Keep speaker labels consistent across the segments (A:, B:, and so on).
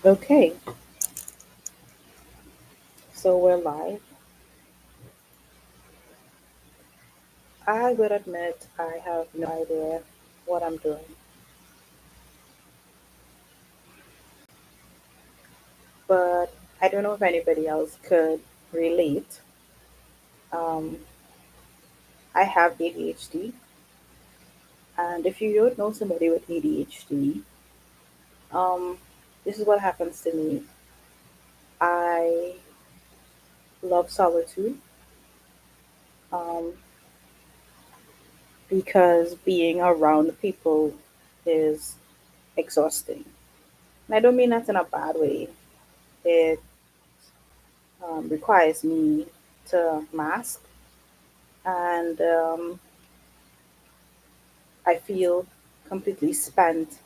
A: Okay, so we're live. I would admit I have no idea what I'm doing, but I don't know if anybody else could relate. Um, I have ADHD, and if you don't know somebody with ADHD, um, this is what happens to me. I love solitude um, because being around people is exhausting. And I don't mean that in a bad way. It requires me to mask, and I feel completely spent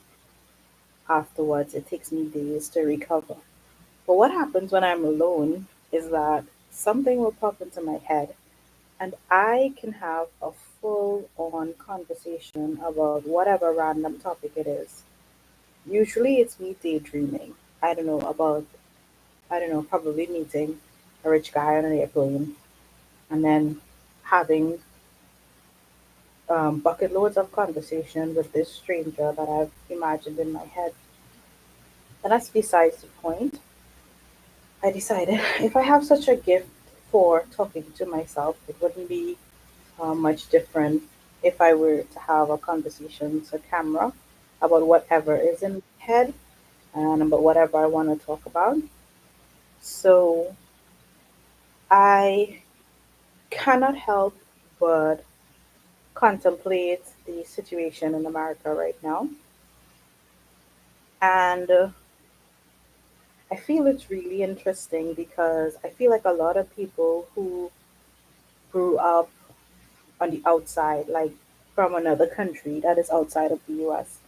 A: afterwards. It takes me days to recover. But what happens when I'm alone is that something will pop into my head, and I can have a full on conversation about whatever random topic it is. Usually it's me daydreaming. I don't know, about, I don't know, probably meeting a rich guy on an airplane and then having bucket loads of conversation with this stranger that I've imagined in my head. And that's besides the point. I decided if I have such a gift for talking to myself, it wouldn't be much different if I were to have a conversation to camera about whatever is in my head and about whatever I want to talk about. So I cannot help but contemplate the situation in America right now. And I feel it's really interesting because I feel like a lot of people who grew up on the outside, like from another country that is outside of the US,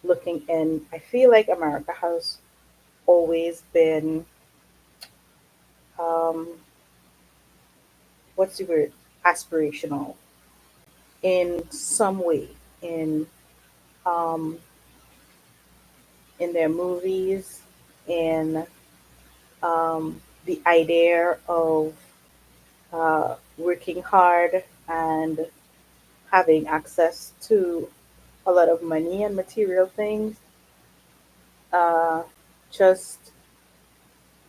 A: looking in, I feel like America has always been, um, what's the word, aspirational in some way, in um, in their movies, in the idea of working hard and having access to a lot of money and material things. Uh, just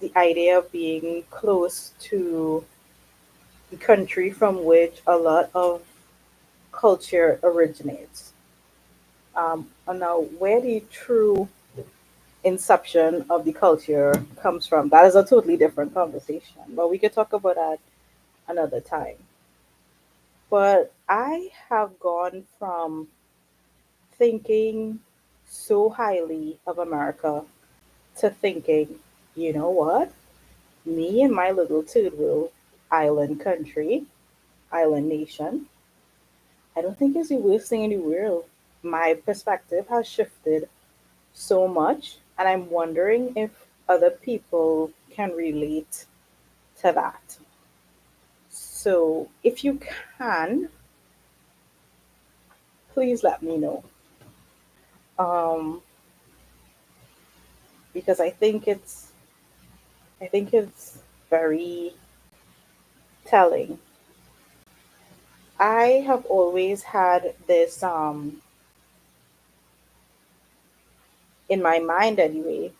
A: the idea of being close to the country from which a lot of culture originates. And now, where the true inception of the culture comes from, that is a totally different conversation. But we could talk about that another time. But I have gone from thinking so highly of America to thinking, you know what? Me and my little third world island country, island nation, I don't think it's the worst thing in the world. My perspective has shifted so much, and I'm wondering if other people can relate to that. So, if you can, please let me know. Um, because I think it's very telling. I have always had this in my mind anyway,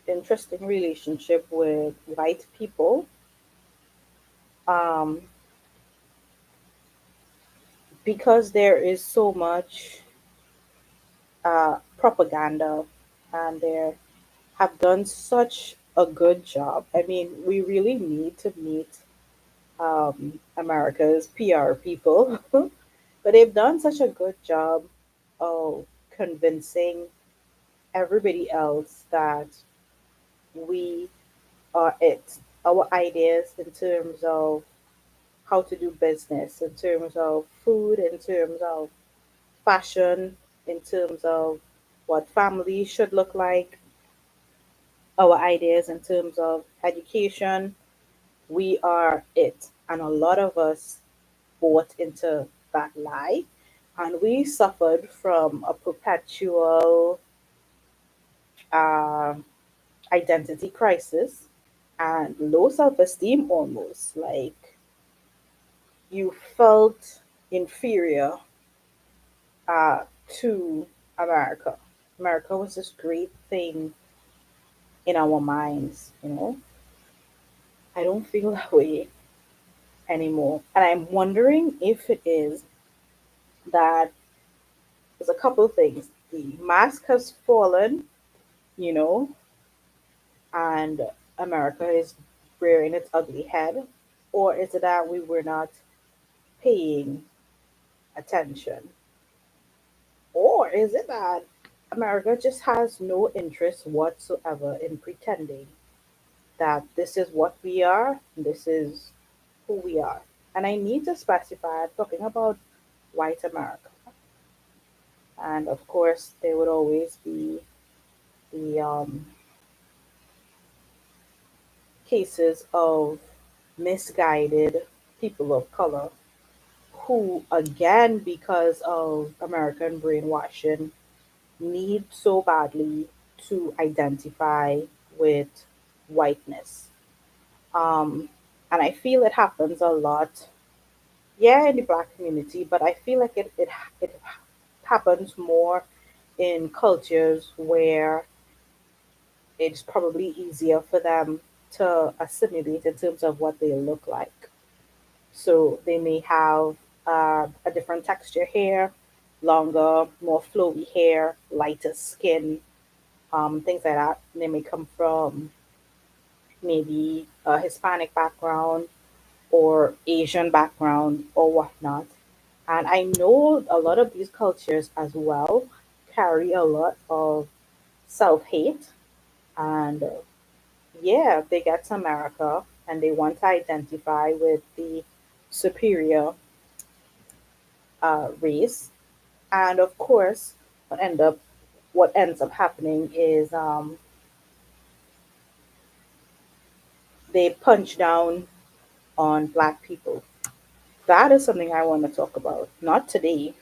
A: interesting relationship with white people, um, because there is so much propaganda, and they have done such a good job. I mean, we really need to meet America's PR people, but they've done such a good job of convincing everybody else that we are it. Our ideas in terms of how to do business, in terms of food, in terms of fashion, in terms of what family should look like, our ideas in terms of education, we are it. And a lot of us bought into that lie. And we suffered from a perpetual uh, identity crisis and low self esteem almost. Like you felt inferior to America. America was this great thing in our minds. I don't feel that way anymore. And I'm wondering if it is that there's a couple of things. The mask has fallen, you know, and America is rearing its ugly head. Or is it that we were not paying attention? Or is it that America just has no interest whatsoever in pretending that this is what we are, this is who we are? And I need to specify, I'm talking about white America. And of course, there would always be the cases of misguided people of color who, again, because of American brainwashing, need so badly to identify with whiteness. Um, and I feel it happens a lot, yeah, in the black community, but I feel like it happens more in cultures where it's probably easier for them to assimilate in terms of what they look like. So they may have a different texture hair, longer, more flowy hair, lighter skin, things like that. They may come from maybe a Hispanic background or Asian background or whatnot. And I know a lot of these cultures as well carry a lot of self hate. And yeah, they get to America and they want to identify with the superior race. And of course, what ends up happening is they punch down on black people. That is something I want to talk about. Not today,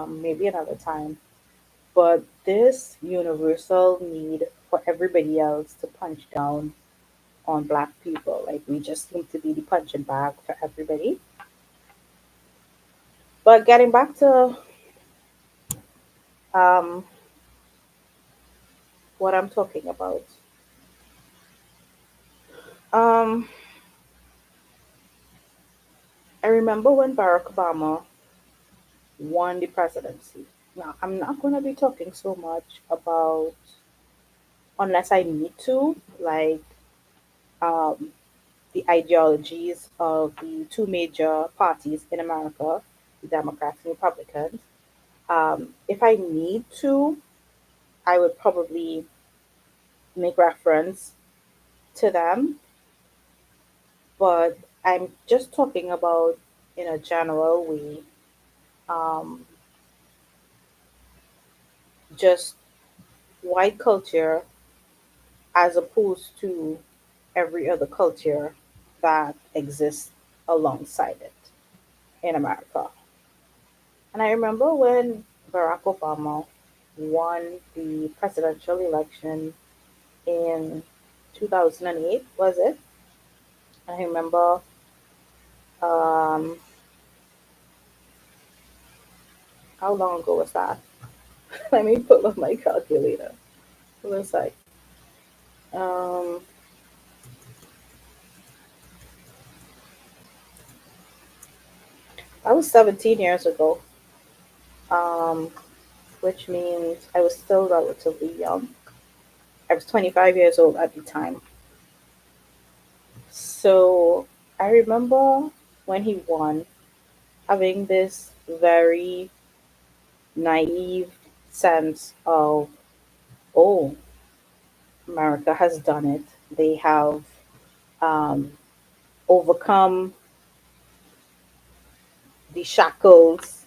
A: maybe another time. But this universal need for everybody else to punch down on black people. Like we just seem to be the punching bag for everybody. But getting back to um, what I'm talking about. Um, I remember when Barack Obama won the presidency. Now, I'm not going to be talking so much about, unless I need to, like um, the ideologies of the two major parties in America, the Democrats and Republicans. If I need to, I would probably make reference to them, but I'm just talking about in a general way, um, just white culture as opposed to every other culture that exists alongside it in America. And I remember when Barack Obama won the presidential election in 2008, was it? I remember, um, how long ago was that? Let me pull up my calculator. It was like, um, that was 17 years ago, um, which means I was still relatively young. I was 25 years old at the time. So I remember when he won, having this very naive sense of, oh, America has done it. They have um, overcome the shackles,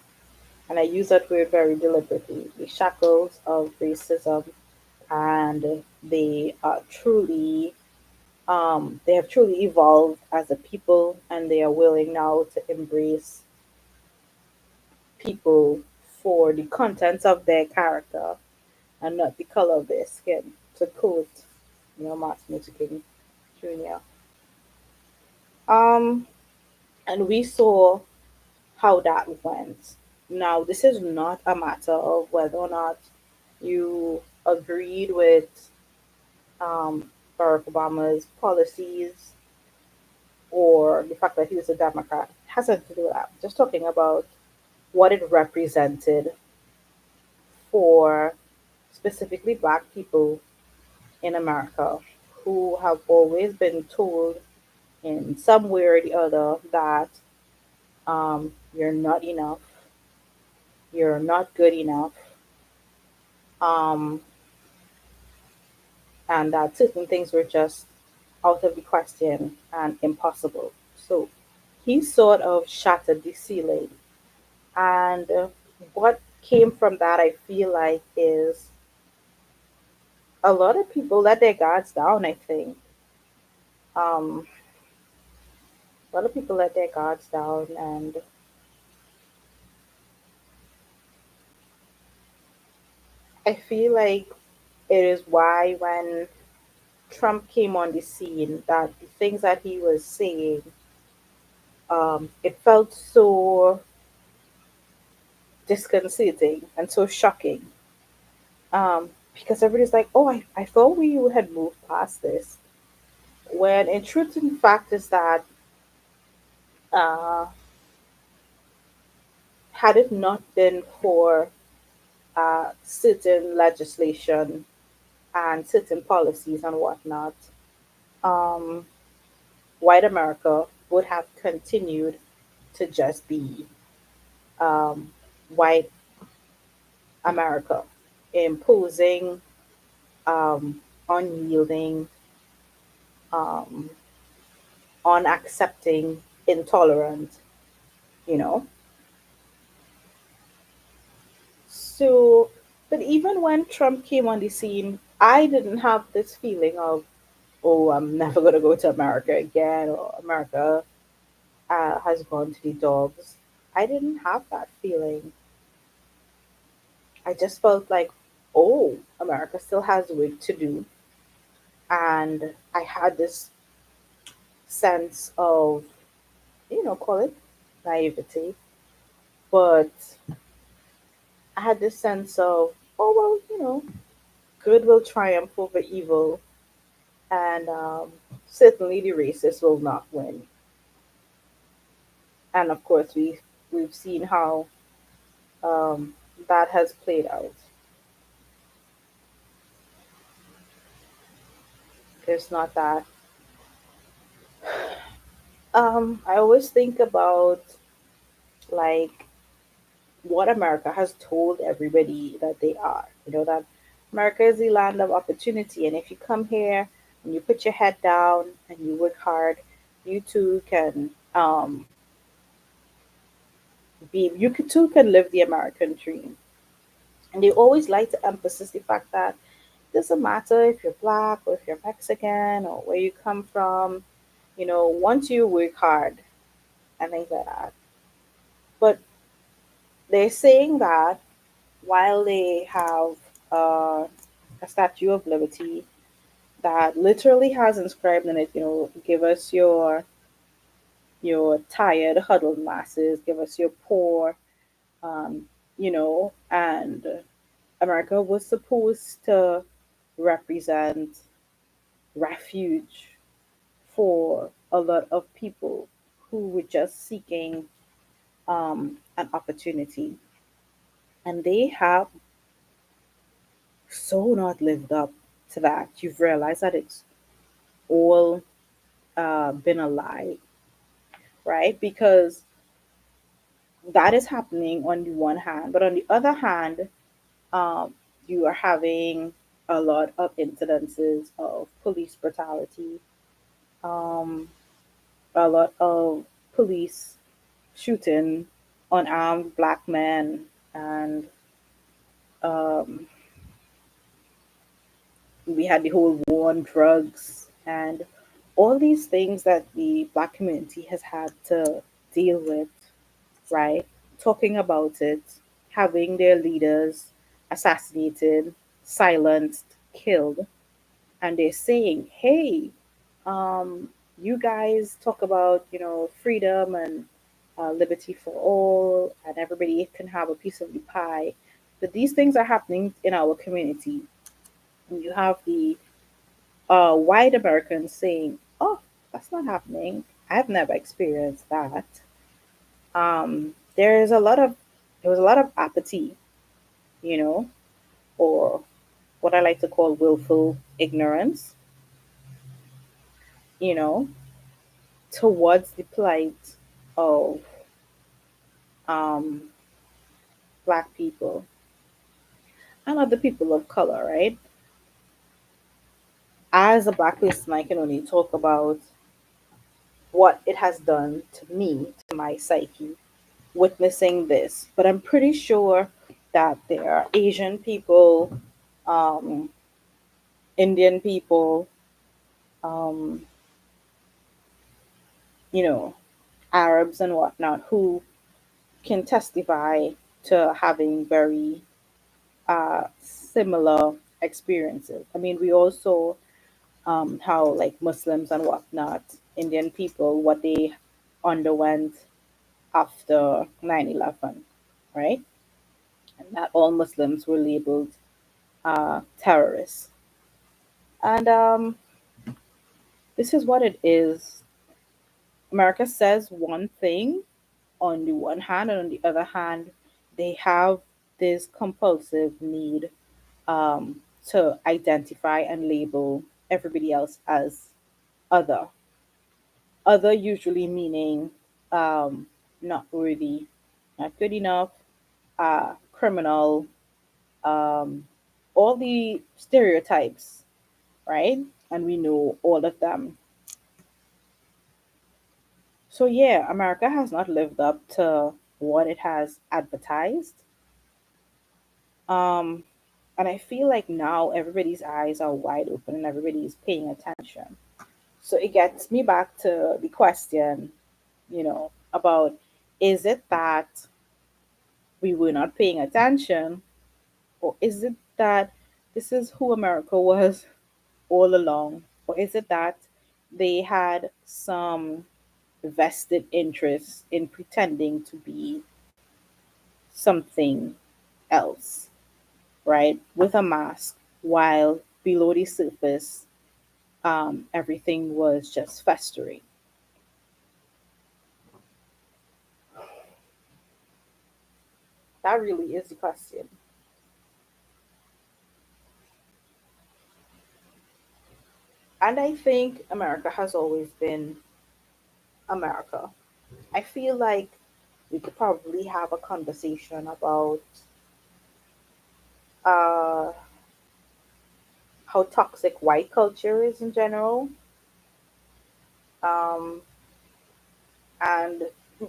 A: and I use that word very deliberately, the shackles of racism, and they have truly evolved as a people, and they are willing now to embrace people for the contents of their character and not the color of their skin, to quote Martin Luther King Jr. Um, and we saw how that went. Now, this is not a matter of whether or not you agreed with Barack Obama's policies or the fact that he was a Democrat. It hasn't to do with that. Just talking about what it represented for specifically Black people in America who have always been told in some way or the other that you're not enough, you're not good enough, um, and that certain things were just out of the question and impossible. So he sort of shattered the ceiling. And what came from that, I feel like, is a lot of people let their guards down, I think. Um, a lot of people let their guards down, and I feel like it is why when Trump came on the scene, that the things that he was saying, it felt so disconcerting and so shocking. Because everybody's like, oh, I thought we had moved past this. When in truth and fact is that uh, had it not been for certain legislation and certain policies and whatnot, um, white America would have continued to just be um, white America, imposing, unyielding, um, unaccepting, intolerant, you know. So, but even when Trump came on the scene, I didn't have this feeling of, oh, I'm never going to go to America again, or America has gone to the dogs. I didn't have that feeling. I just felt like, oh, America still has work to do. And I had this sense of, call it naivety, but I had this sense of, oh, well, good will triumph over evil, and certainly the racists will not win. And of course, we've seen how um, that has played out. There's not that. I always think about like what America has told everybody that they are. That America is the land of opportunity, and if you come here and you put your head down and you work hard, you too can too can live the American dream. And they always like to emphasize the fact that it doesn't matter if you're black or if you're Mexican or where you come from. Once you work hard and things like that. But they're saying that while they have uh, a Statue of Liberty that literally has inscribed in it, give us your tired, huddled masses, give us your poor, and America was supposed to represent refuge for a lot of people who were just seeking an opportunity. And they have so not lived up to that. You've realized that it's all been a lie, right? Because that is happening on the one hand, but on the other hand, um, you are having a lot of incidences of police brutality, um, a lot of police shooting unarmed black men, and um, we had the whole war on drugs and all these things that the black community has had to deal with, right? Talking about it, having their leaders assassinated, silenced, killed. and they're saying, "Hey, um, you guys talk about freedom and liberty for all, and everybody can have a piece of the pie, but these things are happening in our community." And you have the white Americans saying, "Oh, that's not happening. I've never experienced that." There is a lot of there was a lot of apathy, you know, or what I like to call willful ignorance, you know, towards the plight of um, black people and other people of color, right? As a black person, I can only talk about what it has done to me, to my psyche, witnessing this. But I'm pretty sure that there are Asian people, um, Indian people, um, you know, Arabs and whatnot who can testify to having very similar experiences. I mean, we also how like Muslims and whatnot, Indian people, what they underwent after 9/11, right? And that all Muslims were labeled terrorists. And this is what it is. America says one thing on the one hand, and on the other hand, they have this compulsive need to identify and label everybody else as other. Other usually meaning not worthy, not good enough, criminal, um, all the stereotypes, right? And we know all of them. So, yeah, America has not lived up to what it has advertised. Um, and I feel like now everybody's eyes are wide open and everybody's paying attention. So it gets me back to the question, about, is it that we were not paying attention, or is it that this is who America was all along, or is it that they had some vested interest in pretending to be something else, right? With a mask, while below the surface, everything was just festering. That really is the question. And I think America has always been America. I feel like we could probably have a conversation about uh, how toxic white culture is in general. Um, and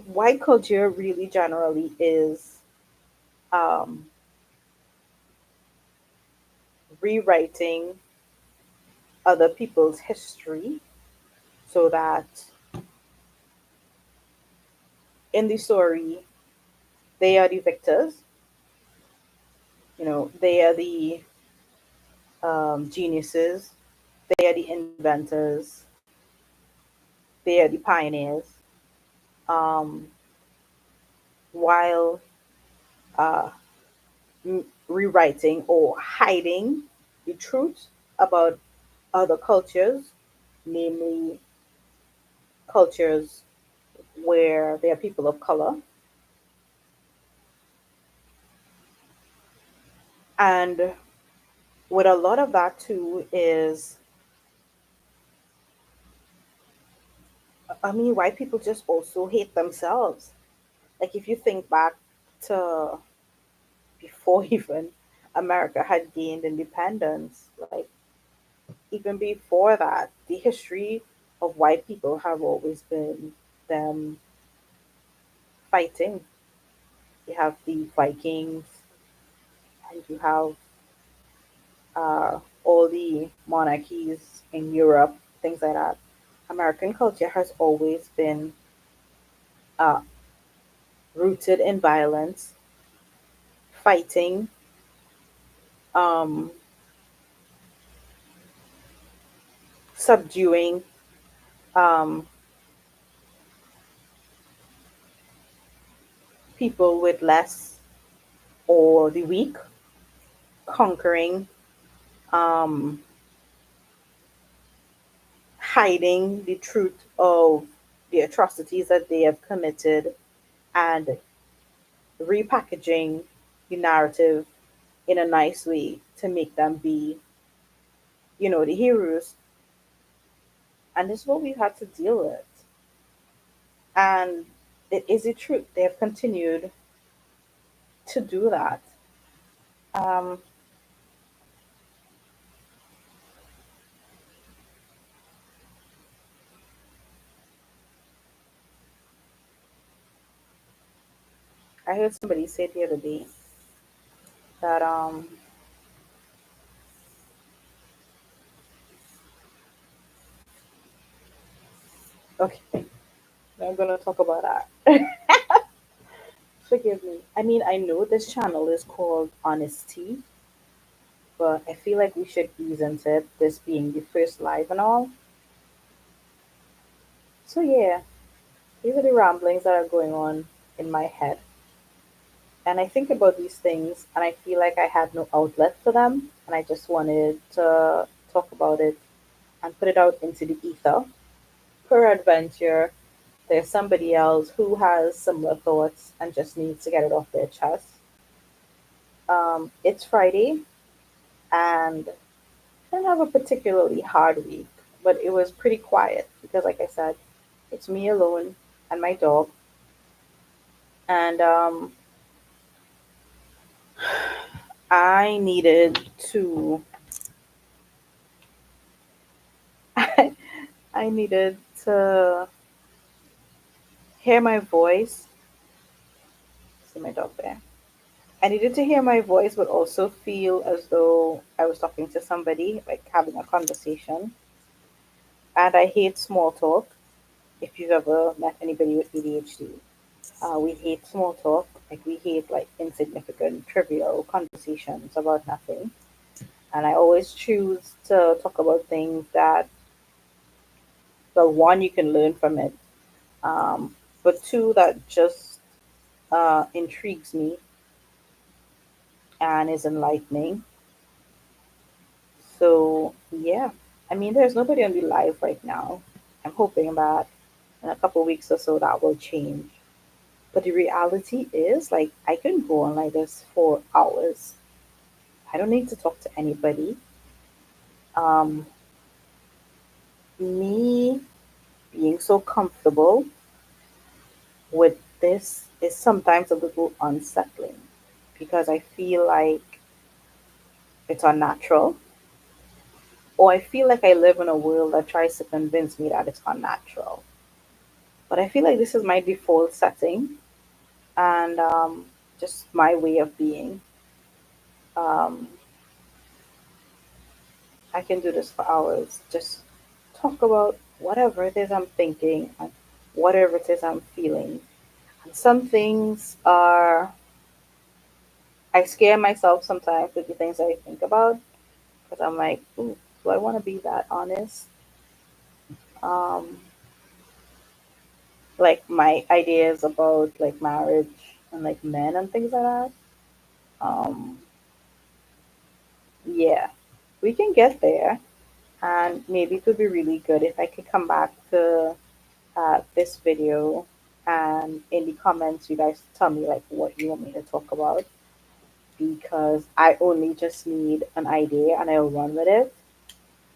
A: white culture really generally is um, rewriting other people's history so that in the story, they are the victors, they are the geniuses, they are the inventors, they are the pioneers, um, while uh, rewriting or hiding the truth about other cultures, namely cultures where there are people of color. And with a lot of that too is, I mean, white people just also hate themselves. Like if you think back to before even America had gained independence, like even before that, the history of white people have always been them fighting. You have the Vikings, and you have all the monarchies in Europe, things like that. American culture has always been uh, rooted in violence, fighting, um, subduing um, people with less or the weak, conquering, um, hiding the truth of the atrocities that they have committed, and repackaging the narrative in a nice way to make them be, the heroes. And this is what we've had to deal with. And it is the truth. They have continued to do that. Um, I heard somebody say the other day that, okay, I'm going to talk about that. Forgive me. I mean, I know this channel is called Honesty, but I feel like we should ease into it, this being the first live and all. So, yeah, these are the ramblings that are going on in my head. And I think about these things and I feel like I had no outlet for them. And I just wanted to talk about it and put it out into the ether. Peradventure, there's somebody else who has similar thoughts and just needs to get it off their chest. It's Friday and I didn't have a particularly hard week, but it was pretty quiet because, like I said, it's me alone and my dog. And I needed to, I needed to hear my voice. See my dog there. I needed to hear my voice, but also feel as though I was talking to somebody, like having a conversation. And I hate small talk. If you've ever met anybody with ADHD, we hate small talk. Like we hate like insignificant, trivial conversations about nothing. And I always choose to talk about things that, well, one, you can learn from it, but two, that just intrigues me and is enlightening. So yeah, I mean, there's nobody on the live right now. I'm hoping that in a couple weeks or so that will change. But the reality is, like, I can go on like this for hours. I don't need to talk to anybody. Um, Me being so comfortable with this is sometimes a little unsettling because I feel like it's unnatural, or I feel like I live in a world that tries to convince me that it's unnatural. But I feel like this is my default setting and just my way of being. Um, I can do this for hours. Just talk about whatever it is I'm thinking and whatever it is I'm feeling. And some things are, I scare myself sometimes with the things I think about because I'm like, ooh, do I want to be that honest? Um, like my ideas about like marriage and like men and things like that. Um, yeah, we can get there, and maybe it would be really good if I could come back to this video and in the comments you guys tell me like what you want me to talk about because I only just need an idea and I'll run with it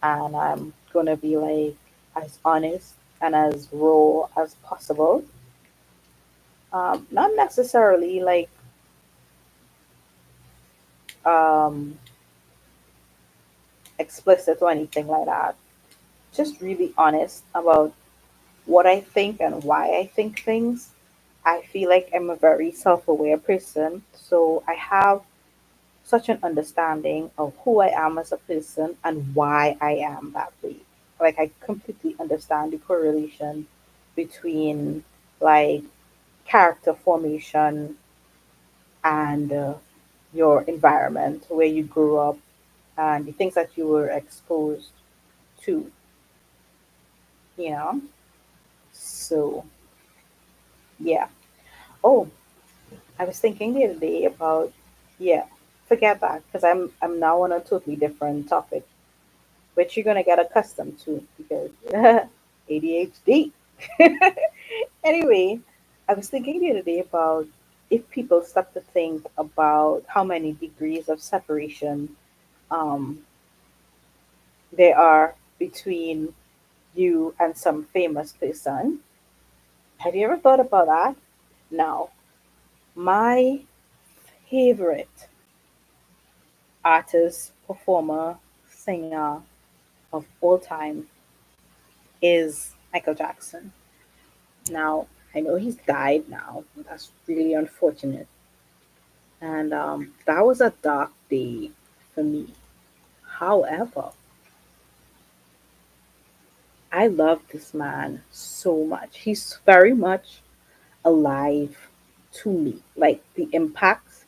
A: and I'm gonna be like as honest and as raw as possible. Not necessarily like um, explicit or anything like that. Just really honest about what I think and why I think things. I feel like I'm a very self aware person, so I have such an understanding of who I am as a person and why I am that way. Like, I completely understand the correlation between like character formation and your environment, where you grew up, and the things that you were exposed to. you know? So, yeah. Oh, I was thinking the other day about, yeah, forget that because I'm now on a totally different topic, which you're gonna get accustomed to because ADHD. Anyway, I was thinking the other day about if people stop to think about how many degrees of separation um, there are between you and some famous person. Have you ever thought about that? Now, my favorite artist, performer, singer of all time is Michael Jackson. Now, I know he's died now. That's really unfortunate. And that was a dark day for me. However, I love this man so much. He's very much alive to me. Like the impact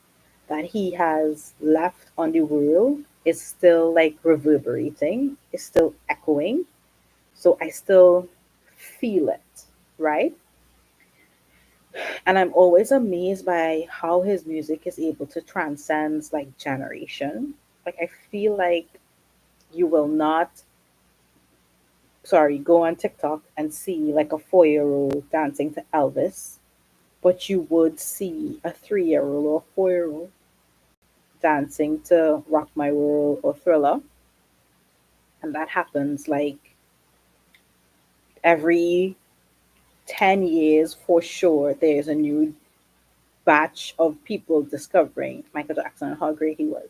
A: that he has left on the world is still like reverberating, is still echoing. So I still feel it, right? And I'm always amazed by how his music is able to transcend like generation. Like I feel like you will not, sorry, go on TikTok and see like a 4 year old dancing to Elvis, but you would see a 3 year old or 4 year old dancing to Rock My World or Thriller. And that happens like every 10 years for sure. There's a new batch of people discovering Michael Jackson and how great he was.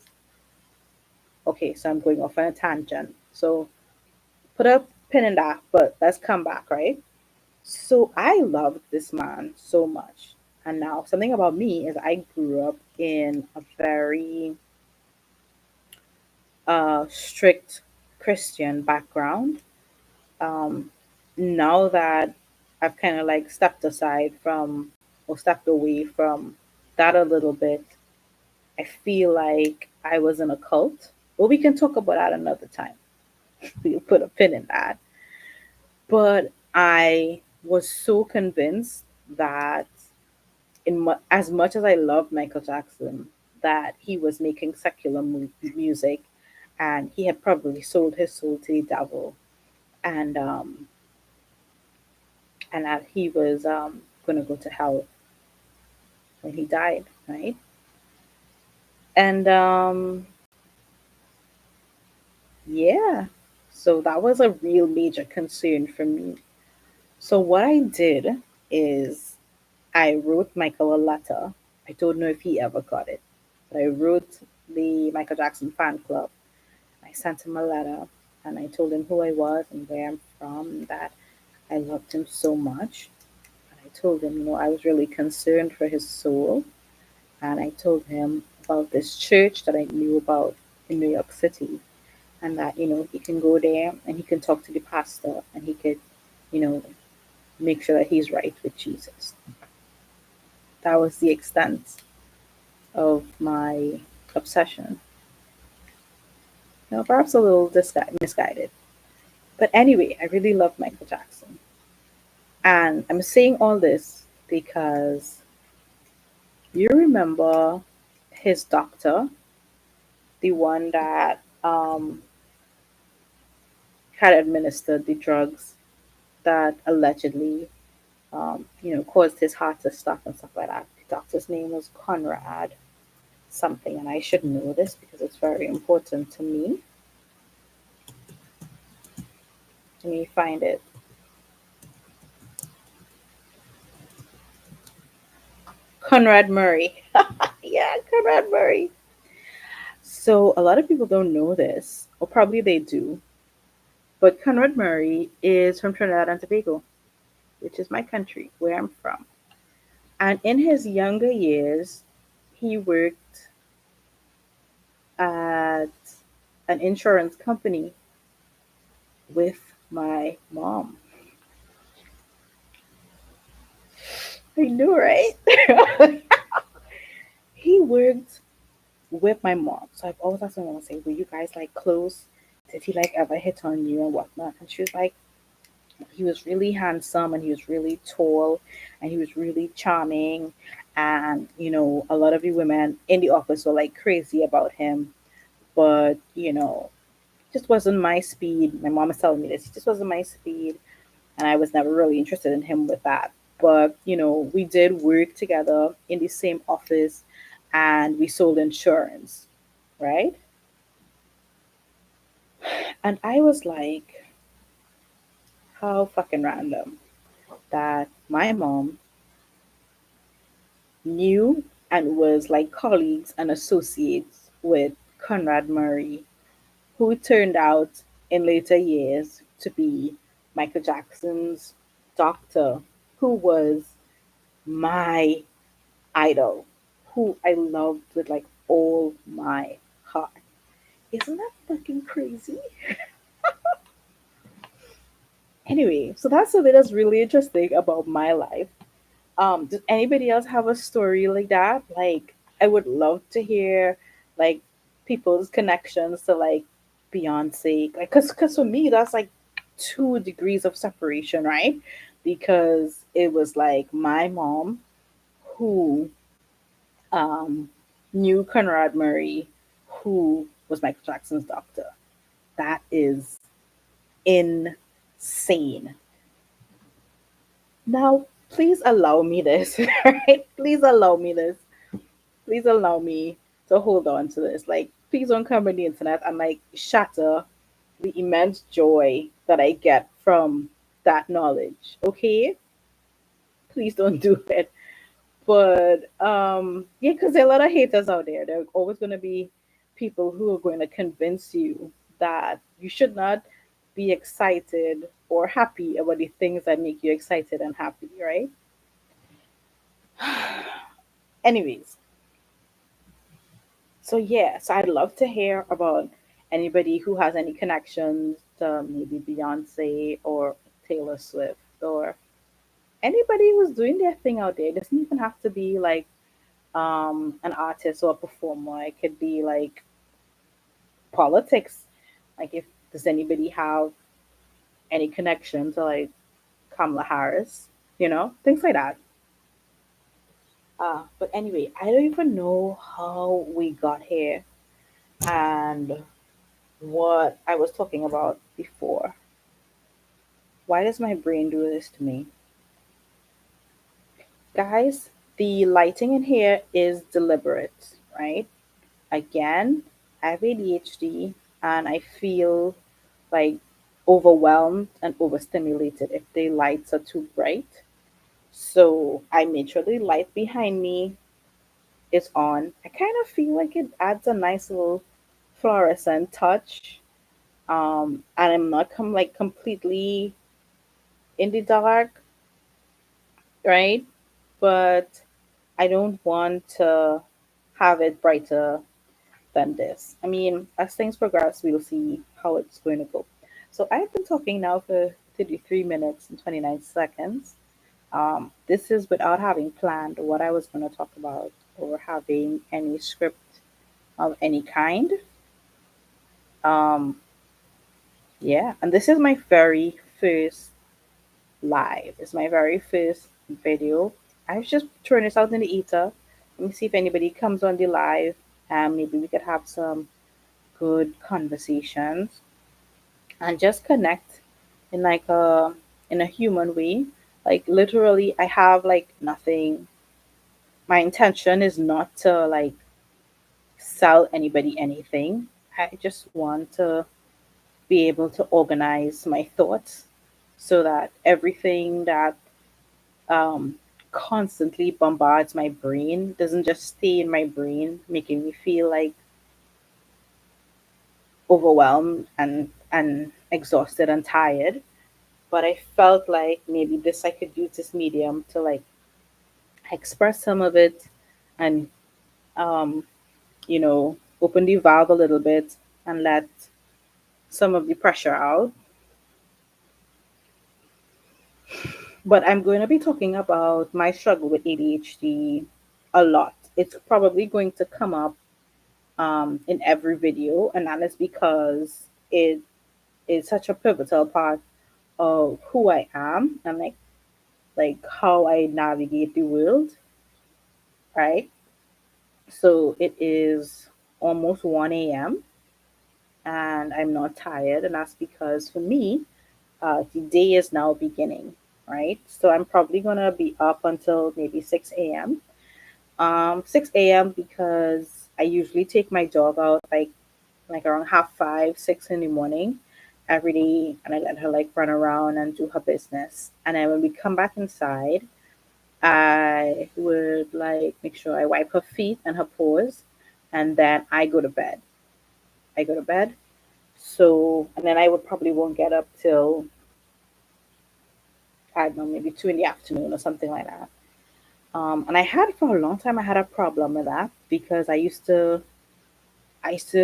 A: Okay, so I'm going off on a tangent. So put a pin in that, but let's come back, right? So I loved this man so much. And now something about me is I grew up in a very strict Christian background. Um, Now that I've kind of like stepped aside from or stepped away from that a little bit, I feel like I was in a cult. But we can talk about that another time. We'll put a pin in that. But I was so convinced that as much as I loved Michael Jackson, that he was making secular music, and he had probably sold his soul to the devil, and that he was going to go to hell when he died, right? And yeah, so that was a real major concern for me. So what I did is I wrote Michael a letter. I don't know if he ever got it, but I wrote the Michael Jackson fan club. I sent him a letter and I told him who I was and where I'm from, and that I loved him so much. And I told him, I was really concerned for his soul. And I told him about this church that I knew about in New York City, and that, he can go there and he can talk to the pastor and he could, you know, make sure that he's right with Jesus. That was the extent of my obsession. Perhaps a little misguided. But anyway, I really love Michael Jackson. And I'm saying all this because you remember his doctor, the one that had administered the drugs that allegedly, caused his heart to stop and stuff like that. The doctor's name was Conrad something, and I should know this because it's very important to me. Let me find it. Conrad Murray. Yeah, Conrad Murray. So a lot of people don't know this, or probably they do, but Conrad Murray is from Trinidad and Tobago, which is my country, where I'm from. And in his younger years, he worked at an insurance company with my mom. I know, right? He worked with my mom. So I've always asked my mom, say, were you guys like close? Did he like ever hit on you and whatnot? And she was like, He was really handsome and he was really tall and he was really charming. And, a lot of you women in the office were like crazy about him. But, just wasn't my speed. My mom was telling me this. He just wasn't my speed. And I was never really interested in him with that. But, we did work together in the same office and we sold insurance, right? And I was like, how fucking random that my mom knew and was like colleagues and associates with Conrad Murray, who turned out in later years to be Michael Jackson's doctor, who was my idol, who I loved with like all my heart. Isn't that fucking crazy? Anyway, so that's something that's really interesting about my life. Does anybody else have a story like that? Like, I would love to hear like people's connections to like Beyonce. Like, cause for me that's like 2 degrees of separation, right? Because it was like my mom who um knew Conrad Murray, who was Michael Jackson's doctor. That is insane. Now, please allow me this, right? Please allow me this. Please allow me to hold on to this. Like, please don't come on the internet and like shatter the immense joy that I get from that knowledge. Okay? Please don't do it. But yeah, because there are a lot of haters out there. There are always gonna be people who are going to convince you that you should not be excited or happy about the things that make you excited and happy, right? Anyways, so yeah, so I'd love to hear about anybody who has any connections to maybe Beyonce or Taylor Swift or anybody who's doing their thing out there. It doesn't even have to be like an artist or a performer. It could be like politics. Like if does anybody have any connection to like Kamala Harris, things like that. But anyway, I don't even know how we got here and what I was talking about before. Why does my brain do this to me? Guys, the lighting in here is deliberate, right? Again, I have ADHD and I feel like overwhelmed and overstimulated if the lights are too bright. So I made sure the light behind me is on. I kind of feel like it adds a nice little fluorescent touch. And I'm not like completely in the dark, right? But I don't want to have it brighter than this. I mean, as things progress, we'll see how it's going to go. So I've been talking now for 33 minutes and 29 seconds. This is without having planned what I was going to talk about or having any script of any kind. Um, yeah, and this is my very first live. It's my very first video. I've just thrown this out in the ether. Let me see if anybody comes on the live and maybe we could have some good conversations and just connect in like a human way. Like literally I have like nothing. My intention is not to like sell anybody anything. I just want to be able to organize my thoughts so that everything that um, constantly bombards my brain doesn't just stay in my brain, making me feel like overwhelmed and exhausted and tired. But I felt like maybe this I could use this medium to like express some of it and um, open the valve a little bit and let some of the pressure out. But I'm going to be talking about my struggle with ADHD a lot. It's probably going to come up in every video, and that is because it is such a pivotal part of who I am and like how I navigate the world, right? So it is almost 1 a.m. and I'm not tired, and that's because for me, the day is now beginning, right? So I'm probably gonna be up until maybe 6 a.m. 6 a.m. because I usually take my dog out like around half five, 6 in the morning every day, and I let her like run around and do her business. And then when we come back inside, I would like make sure I wipe her feet and her paws, and then I go to bed. I go to bed. So, and then I would probably won't get up till I don't know, maybe 2 in the afternoon or something like that. And I had for a long time, I had a problem with that because I used to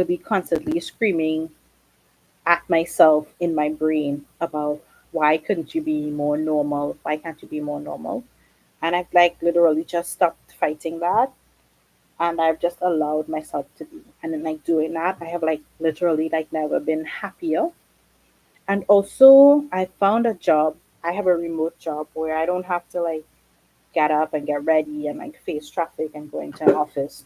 A: be constantly screaming at myself in my brain about why couldn't you be more normal? Why can't you be more normal? And I've like literally just stopped fighting that, and I've just allowed myself to be. And then like doing that, I have like literally like never been happier. And also I found a job. I have a remote job where I don't have to like get up and get ready and like face traffic and go into an office.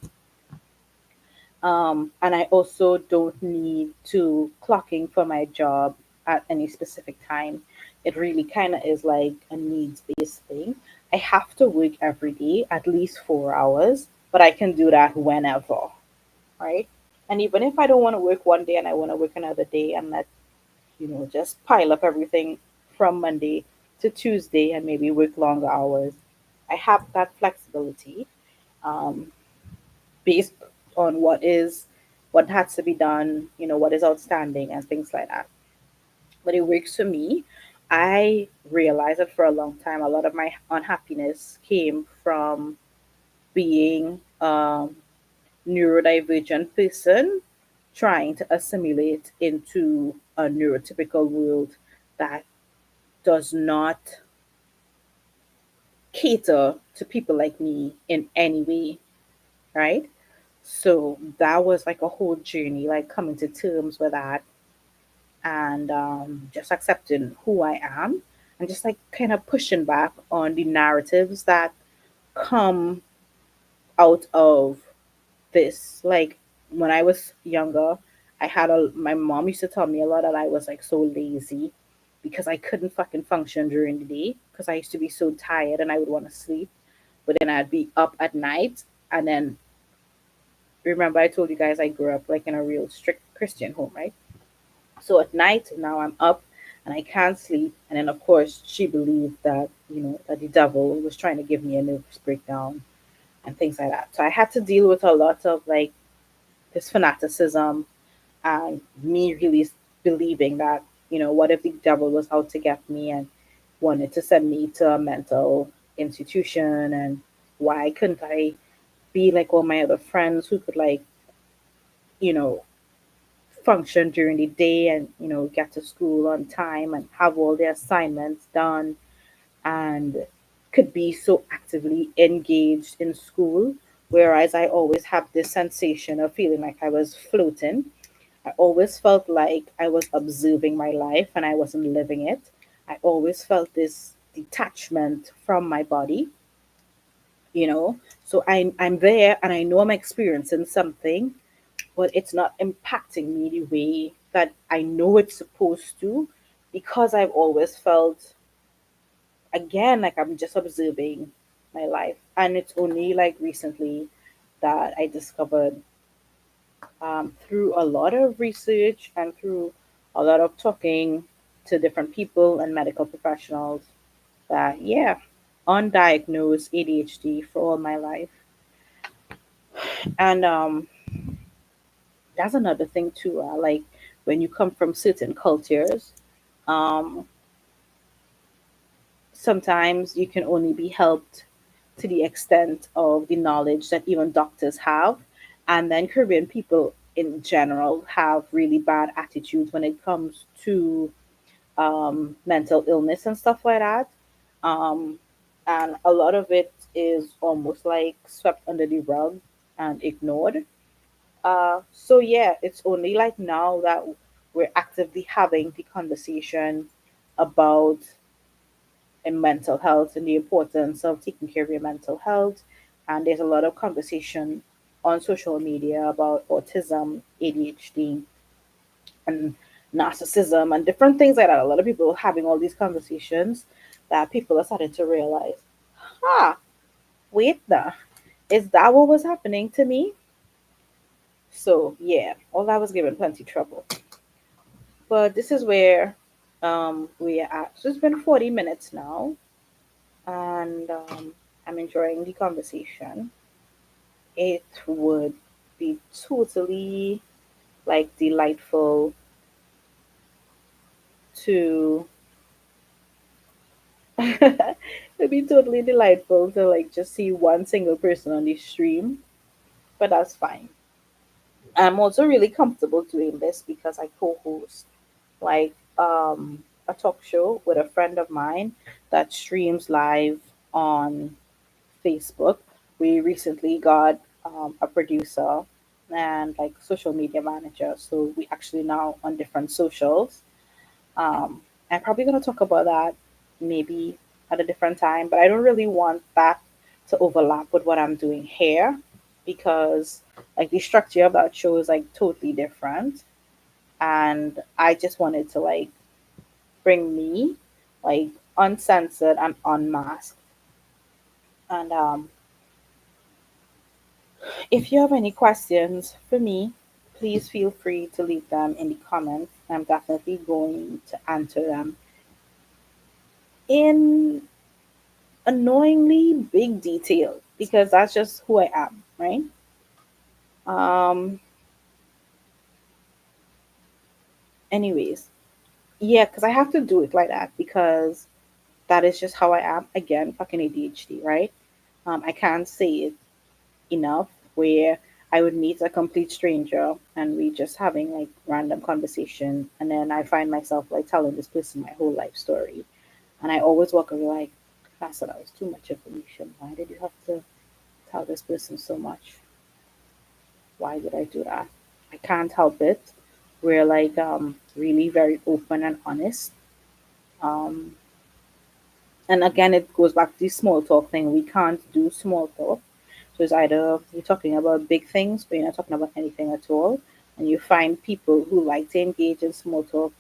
A: And I also don't need to clocking for my job at any specific time. It really kind of is like a needs based thing. I have to work every day, at least 4 hours, but I can do that whenever, right? And even if I don't want to work one day and I want to work another day and let, just pile up everything from Monday to Tuesday and maybe work longer hours, I have that flexibility. Um, Based on what has to be done, what is outstanding and things like that. But it works for me. I realized that for a long time, a lot of my unhappiness came from being neurodivergent person trying to assimilate into a neurotypical world that does not cater to people like me in any way, right? So that was like a whole journey, like coming to terms with that and just accepting who I am and just like kind of pushing back on the narratives that come out of this. Like when I was younger, my mom used to tell me a lot that I was like so lazy because I couldn't fucking function during the day because I used to be so tired and I would want to sleep, but then I'd be up at night. And then remember I told you guys I grew up like in a real strict Christian home, right? So at night now I'm up and I can't sleep. And then of course she believed that, that the devil was trying to give me a nervous breakdown and things like that. So I had to deal with a lot of like this fanaticism and me really believing that, what if the devil was out to get me and wanted to send me to a mental institution, and why couldn't I be like all my other friends who could like, you know, function during the day and, get to school on time and have all their assignments done and could be so actively engaged in school. Whereas I always have this sensation of feeling like I was floating. I always felt like I was observing my life and I wasn't living it. I always felt this detachment from my body, So I'm there and I know I'm experiencing something, but it's not impacting me the way that I know it's supposed to, because I've always felt, again, like I'm just observing my life. And it's only like recently that I discovered, through a lot of research and through a lot of talking to different people and medical professionals, that, yeah, undiagnosed ADHD for all my life. And that's another thing too. Like when you come from certain cultures, um, sometimes you can only be helped to the extent of the knowledge that even doctors have. And then Caribbean people in general have really bad attitudes when it comes to mental illness and stuff like that. Um, and a lot of it is almost like swept under the rug and ignored. So yeah, it's only like now that we're actively having the conversation about mental health and the importance of taking care of your mental health. And there's a lot of conversation on social media about autism, ADHD, and narcissism and different things like that. A lot of people having all these conversations that people are starting to realize, wait now, is that what was happening to me? So yeah, all that was giving plenty trouble. But this is where we are at. So it's been 40 minutes now, and I'm enjoying the conversation. It would be totally like delightful to it'd be totally delightful to like just see one single person on the stream, but that's fine. I'm also really comfortable doing this because I co-host like a talk show with a friend of mine that streams live on Facebook. We recently got a producer and like social media manager, so we actually now on different socials. Um, I'm probably gonna talk about that maybe at a different time, but I don't really want that to overlap with what I'm doing here because like the structure of that show is like totally different, and I just wanted to like bring me like uncensored and unmasked. And if you have any questions for me, please feel free to leave them in the comments. I'm definitely going to answer them in annoyingly big detail because that's just who I am, right? Um, anyways, yeah, because I have to do it like that because that is just how I am. Again, fucking ADHD, right? I can't say it enough where I would meet a complete stranger and we just having like random conversation, and then I find myself like telling this person my whole life story, and I always walk away like, that's that was too much information. Why did you have to tell this person so much? Why did I do that? I can't help it. We're like really very open and honest. Um, and again, it goes back to the small talk thing. We can't do small talk. So it's either you're talking about big things, but you're not talking about anything at all. And you find people who like to engage in small talk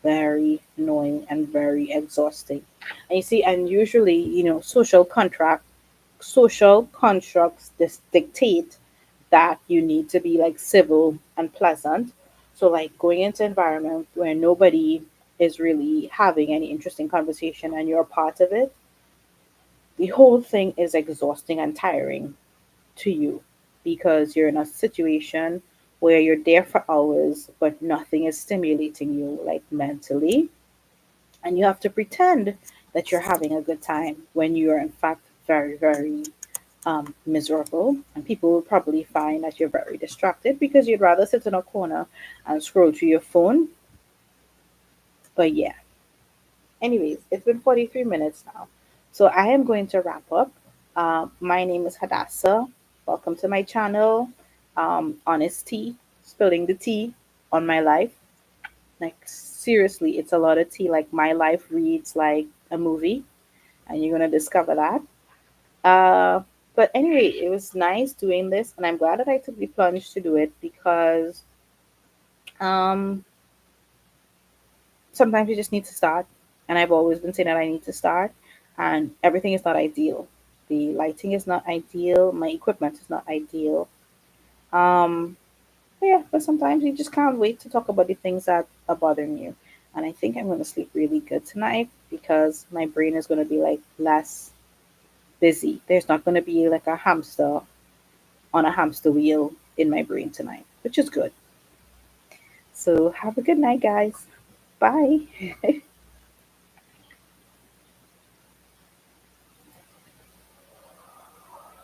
A: very annoying and very exhausting. And you see, and usually, social constructs dictate that you need to be like civil and pleasant. So like going into environment where nobody is really having any interesting conversation and you're a part of it, the whole thing is exhausting and tiring to you because you're in a situation where you're there for hours but nothing is stimulating you like mentally, and you have to pretend that you're having a good time when you are in fact very very miserable, and people will probably find that you're very distracted because you'd rather sit in a corner and scroll through your phone. But yeah, anyways, it's been 43 minutes now, so I am going to wrap up. My name is Hadassah. Welcome to my channel. Honesty, spilling the tea on my life. Like seriously, it's a lot of tea. Like my life reads like a movie, and you're gonna discover that. Uh, but anyway, it was nice doing this, and I'm glad that I took the plunge to do it because um, sometimes you just need to start. And I've always been saying that I need to start, and everything is not ideal. The lighting is not ideal. My equipment is not ideal. Um, but yeah, but sometimes you just can't wait to talk about the things that are bothering you. And I think I'm going to sleep really good tonight because my brain is going to be like less busy. There's not going to be like a hamster on a hamster wheel in my brain tonight, which is good. So have a good night, guys. Bye.